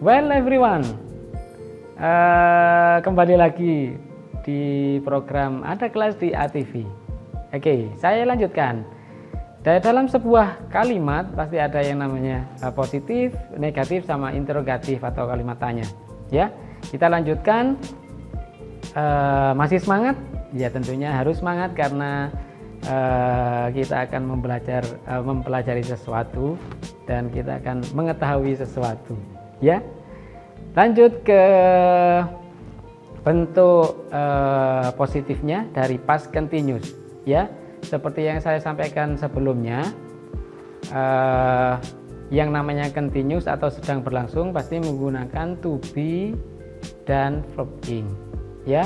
Well everyone, kembali lagi di program Ada Kelas di ATV. Oke, saya lanjutkan. Dalam sebuah kalimat pasti ada yang namanya positif, negatif, sama interrogatif atau kalimat tanya. Ya, kita lanjutkan. Masih semangat? Ya tentunya harus semangat karena kita akan mempelajari sesuatu dan kita akan mengetahui sesuatu. Ya, lanjut ke bentuk positifnya dari past continuous. Ya, seperti yang saya sampaikan sebelumnya, yang namanya continuous atau sedang berlangsung pasti menggunakan to be dan verb ing. Ya,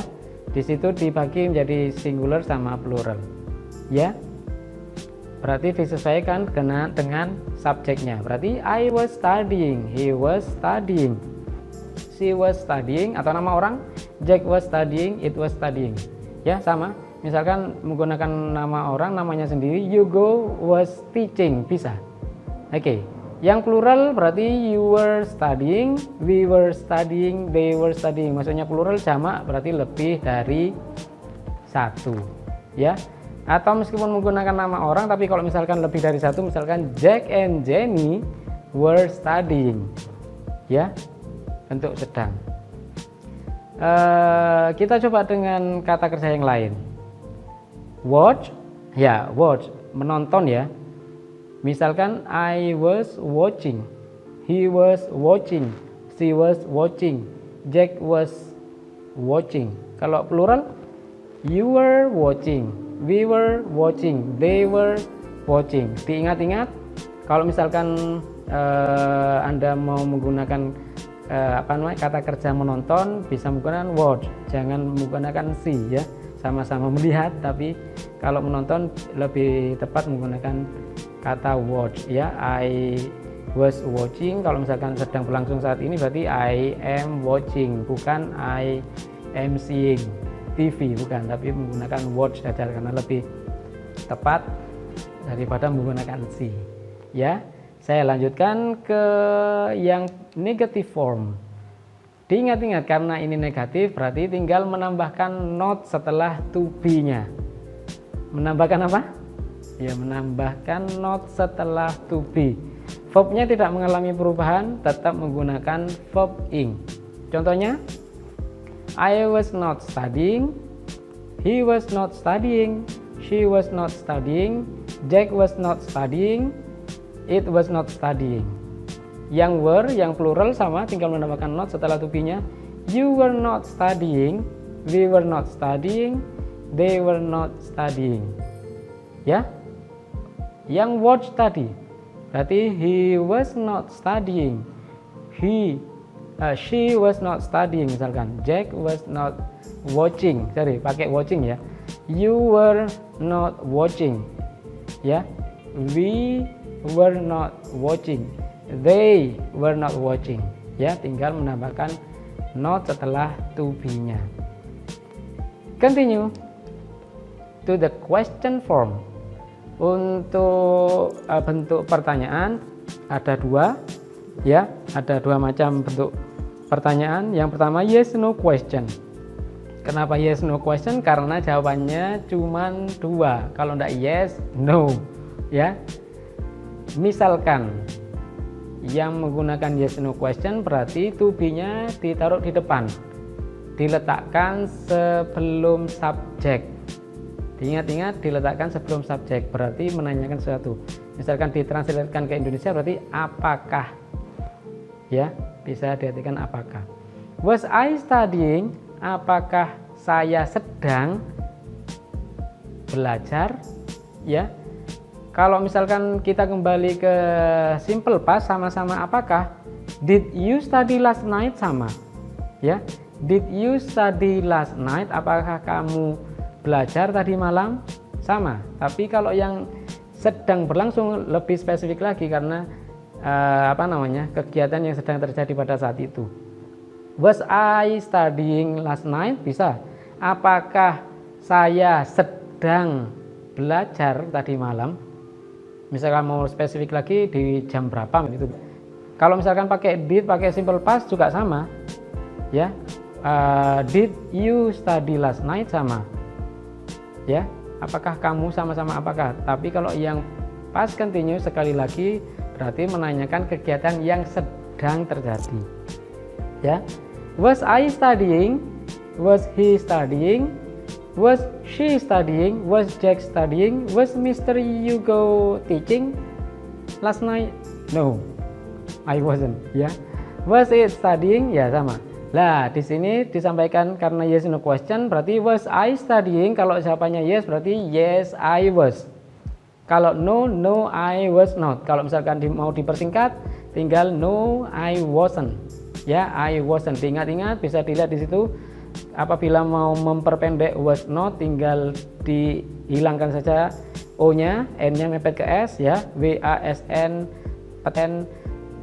di situ dibagi menjadi singular sama plural. Ya, berarti disesuaikan dengan subjeknya. Berarti I was studying, he was studying, she was studying, atau nama orang Jack was studying, it was studying. Ya, sama. Misalkan menggunakan nama orang, namanya sendiri, Hugo was teaching, bisa. Oke. Yang plural berarti you were studying, we were studying, they were studying. Maksudnya plural jamak berarti lebih dari satu. Ya. Atau meskipun menggunakan nama orang, tapi kalau misalkan lebih dari satu, misalkan Jack and Jenny were studying. Ya, bentuk sedang. Kita coba dengan kata kerja yang lain. Watch, ya watch, menonton ya. Misalkan I was watching, he was watching, she was watching, Jack was watching. Kalau plural, you were watching, we were watching, they were watching. Diingat-ingat, kalau misalkan Anda mau menggunakan kata kerja menonton, bisa menggunakan watch, jangan menggunakan see ya. Sama-sama melihat, tapi kalau menonton lebih tepat menggunakan kata watch ya. I was watching, kalau misalkan sedang berlangsung saat ini berarti I am watching, bukan I am seeing TV, bukan, tapi menggunakan watch saja karena lebih tepat daripada menggunakan see. Ya, saya lanjutkan ke yang negative form. Diingat-ingat karena ini negatif berarti tinggal menambahkan not setelah to be-nya. Menambahkan apa? Ya, menambahkan not setelah to be. Verb-nya tidak mengalami perubahan, tetap menggunakan verb ing. Contohnya, I was not studying, he was not studying, she was not studying, Jack was not studying, it was not studying. Yang were, yang plural sama, tinggal menambahkan not setelah to be-nya. You were not studying, we were not studying, they were not studying. Ya. Yang watch tadi, berarti he was not studying, she was not studying misalkan. Jack was not watching, sorry, pakai watching ya. You were not watching. Ya. We were not watching. They were not watching. Ya, tinggal menambahkan not setelah to be-nya. Continue to the question form. Untuk bentuk pertanyaan ada dua, ya, ada dua macam bentuk pertanyaan. Yang pertama yes no question. Kenapa yes no question? Karena jawabannya cuma dua. Kalau enggak yes no, ya. Misalkan yang menggunakan yes no question berarti to be-nya ditaruh di depan, diletakkan sebelum subjek. Diingat-ingat, diletakkan sebelum subjek berarti menanyakan sesuatu. Misalkan ditranslate-kan ke Indonesia berarti apakah, ya, bisa diartikan apakah. Was I studying? Apakah saya sedang belajar? Ya. Kalau misalkan kita kembali ke simple past, sama-sama apakah. Did you study last night? Sama. Ya. Did you study last night? Apakah kamu belajar tadi malam? Sama. Tapi kalau yang sedang berlangsung lebih spesifik lagi karena kegiatan yang sedang terjadi pada saat itu. Was I studying last night? Bisa. Apakah saya sedang belajar tadi malam? Misalkan mau spesifik lagi di jam berapa itu Kalau misalkan pakai did, pakai simple past juga sama, ya. Did you study last night sama, ya. Apakah kamu sama-sama apakah? Tapi kalau yang past continuous sekali lagi berarti menanyakan kegiatan yang sedang terjadi, ya. Was I studying? Was he studying? Was she studying? Was Jack studying? Was Mr. Hugo teaching last night? No, I wasn't, ya. Was it studying? Ya sama. Lah, di sini disampaikan karena yes no question berarti was I studying. Kalau jawabannya yes berarti yes I was. Kalau no, no I was not. Kalau misalkan mau dipersingkat tinggal no I wasn't. Ya, I wasn't. Diingat-ingat, bisa dilihat di situ. Apabila mau memperpendek was not tinggal dihilangkan saja O-nya, N-nya mepet ke S, ya. WASN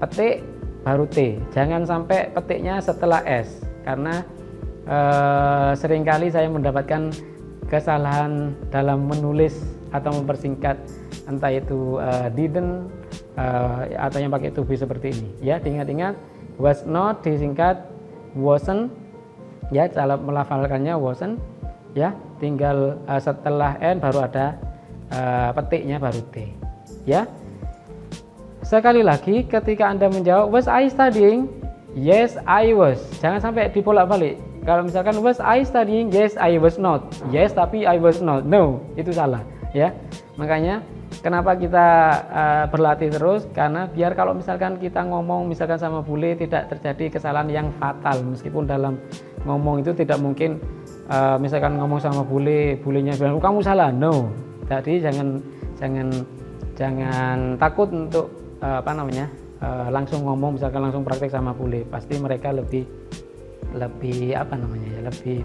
petik baru T. Jangan sampai petiknya setelah S karena seringkali saya mendapatkan kesalahan dalam menulis atau mempersingkat, entah itu didn't atau yang pakai to be seperti ini, ya. Diingat-ingat, was not disingkat wasn't, ya. Cara melafalkannya wasn't, ya. Tinggal setelah N baru ada petiknya baru T, ya. Sekali lagi, ketika Anda menjawab was I studying, yes I was. Jangan sampai dibolak-balik. Kalau misalkan was I studying, yes I was not. Yes tapi I was not. No, itu salah, ya. Makanya kenapa kita berlatih terus? Karena biar kalau misalkan kita ngomong misalkan sama bule tidak terjadi kesalahan yang fatal. Meskipun dalam ngomong itu tidak mungkin misalkan ngomong sama bulenya bilang kamu salah. No. Jadi jangan takut untuk langsung ngomong, misalkan langsung praktek sama bule. Pasti mereka lebih lebih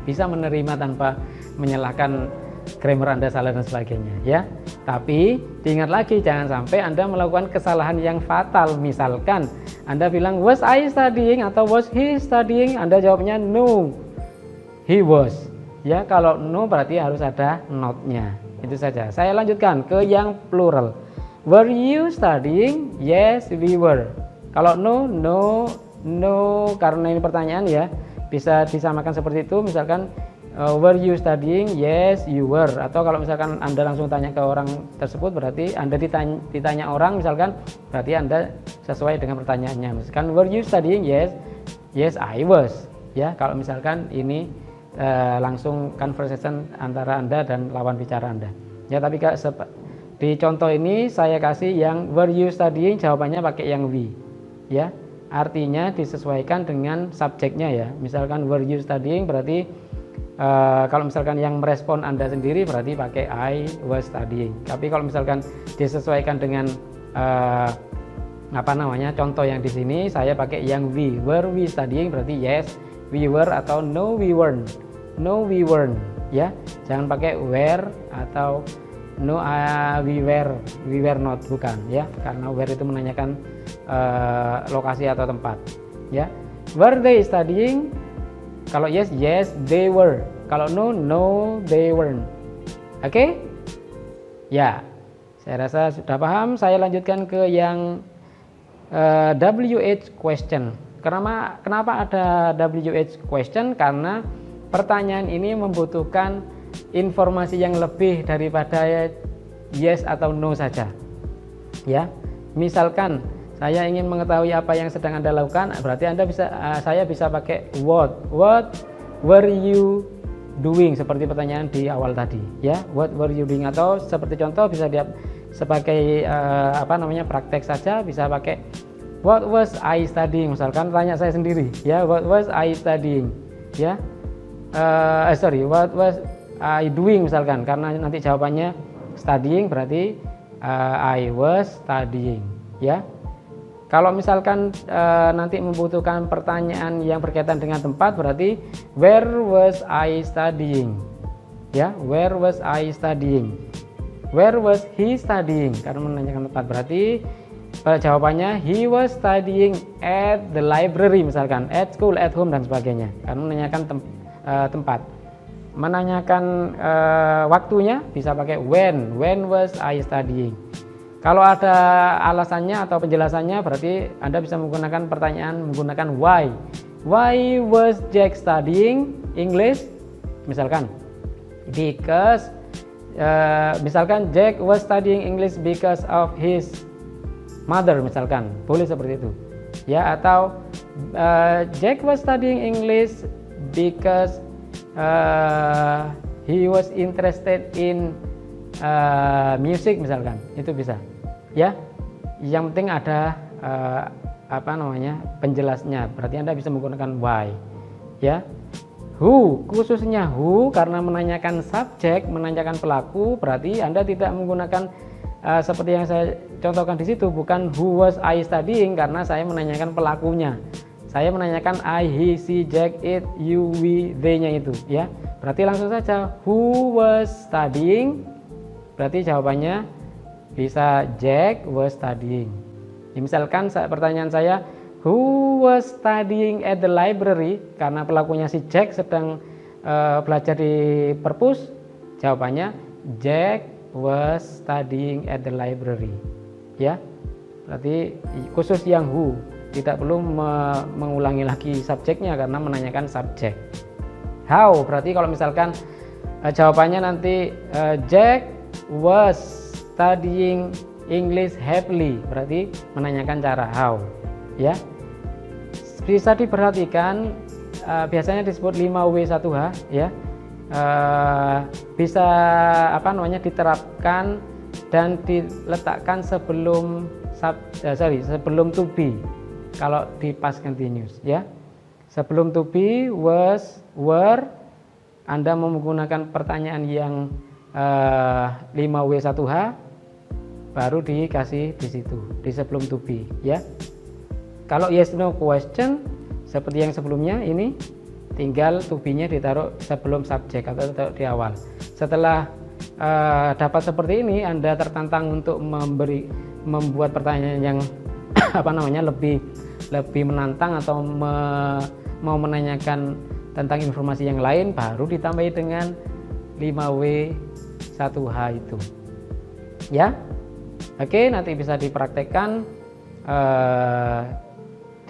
bisa menerima tanpa menyalahkan grammar Anda salah dan sebagainya, ya. Tapi diingat lagi, jangan sampai Anda melakukan kesalahan yang fatal. Misalkan Anda bilang was I studying atau was he studying, Anda jawabnya no, he was, ya. Kalau no berarti harus ada not-nya. Itu saja. Saya lanjutkan ke yang plural. Were you studying? Yes, we were. Kalau no, no, no, karena ini pertanyaan, ya, bisa disamakan seperti itu. Misalkan were you studying? Yes, you were. Atau kalau misalkan Anda langsung tanya ke orang tersebut, berarti Anda ditanya orang, misalkan, berarti Anda sesuai dengan pertanyaannya. Misalkan were you studying? Yes, yes I was. Ya, kalau misalkan ini langsung conversation antara Anda dan lawan bicara Anda. Ya, tapi di contoh ini saya kasih yang were you studying, jawabannya pakai yang we, ya. Artinya disesuaikan dengan subjeknya, ya. Misalkan were you studying berarti kalau misalkan yang merespon Anda sendiri berarti pakai I was studying. Tapi kalau misalkan disesuaikan dengan contoh yang di sini, saya pakai yang we. Were we studying berarti yes we were atau no we weren't. No we weren't, ya. Jangan pakai were atau no we were not, bukan, ya, karena were itu menanyakan lokasi atau tempat, ya. Were they studying? Kalau yes, yes they were. Kalau no, no they weren't. Oke? Ya, saya rasa sudah paham. Saya lanjutkan ke yang WH question. Kenapa ada WH question? Karena pertanyaan ini membutuhkan informasi yang lebih daripada yes atau no saja, ya. Misalkan saya ingin mengetahui apa yang sedang Anda lakukan, berarti saya bisa pakai what were you doing, seperti pertanyaan di awal tadi, ya. What were you doing, atau seperti contoh bisa sebagai praktek saja, bisa pakai what was I studying, misalkan tanya saya sendiri, ya. What was I studying, ya. What was I doing, misalkan, karena nanti jawabannya studying berarti I was studying, ya. Kalau misalkan nanti membutuhkan pertanyaan yang berkaitan dengan tempat berarti where was I studying, ya. Where was I studying, where was he studying, karena menanyakan tempat berarti jawabannya he was studying at the library, misalkan at school, at home dan sebagainya, karena menanyakan tempat. Menanyakan waktunya bisa pakai when was I studying. Kalau ada alasannya atau penjelasannya berarti Anda bisa menggunakan pertanyaan menggunakan why. Why was Jack studying English? Misalkan because misalkan Jack was studying English because of his mother, misalkan boleh seperti itu ya. Atau Jack was studying English because he was interested in music, misalkan itu bisa ya. Yang penting ada penjelasnya, berarti Anda bisa menggunakan why ya. Who, khususnya who karena menanyakan subjek, menanyakan pelaku, berarti Anda tidak menggunakan seperti yang saya contohkan di situ, bukan who was I studying karena saya menanyakan pelakunya. Saya menanyakan I, he, she, Jack, it, you, we, they-nya itu ya. Berarti langsung saja who was studying, berarti jawabannya bisa Jack was studying. Ya, misalkan pertanyaan saya who was studying at the library, karena pelakunya si Jack sedang belajar di perpus, jawabannya Jack was studying at the library ya. Berarti khusus yang who, tidak perlu mengulangi lagi subjeknya karena menanyakan subjek. How, berarti kalau misalkan jawabannya nanti Jack was studying English happily, berarti menanyakan cara how ya. Bisa diperhatikan biasanya disebut 5W1H ya. Bisa diterapkan dan diletakkan sebelum sebelum to be kalau di past continuous ya. Sebelum to be, was, were, Anda menggunakan pertanyaan yang 5W1H baru dikasih di situ di sebelum to be ya. Kalau yes no question seperti yang sebelumnya ini, tinggal to be-nya ditaruh sebelum subjek atau ditaruh di awal. Setelah dapat seperti ini, Anda tertantang untuk membuat pertanyaan yang lebih menantang atau mau menanyakan tentang informasi yang lain, baru ditambahi dengan 5W1H itu ya. Oke, nanti bisa dipraktekkan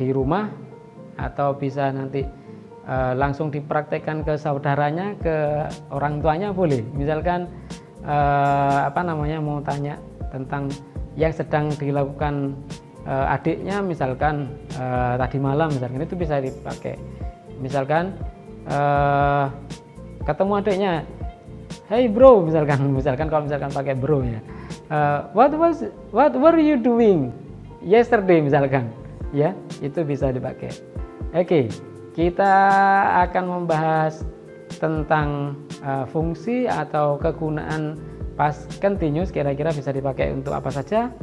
di rumah atau bisa nanti langsung dipraktekkan ke saudaranya, ke orang tuanya boleh. Misalkan mau tanya tentang yang sedang dilakukan adiknya, misalkan tadi malam, misalkan itu bisa dipakai. Misalkan ketemu adiknya, hey bro, misalkan kalau misalkan pakai bro ya, what were you doing yesterday, misalkan ya, itu bisa dipakai. Oke, kita akan membahas tentang fungsi atau kegunaan past continuous, kira-kira bisa dipakai untuk apa saja.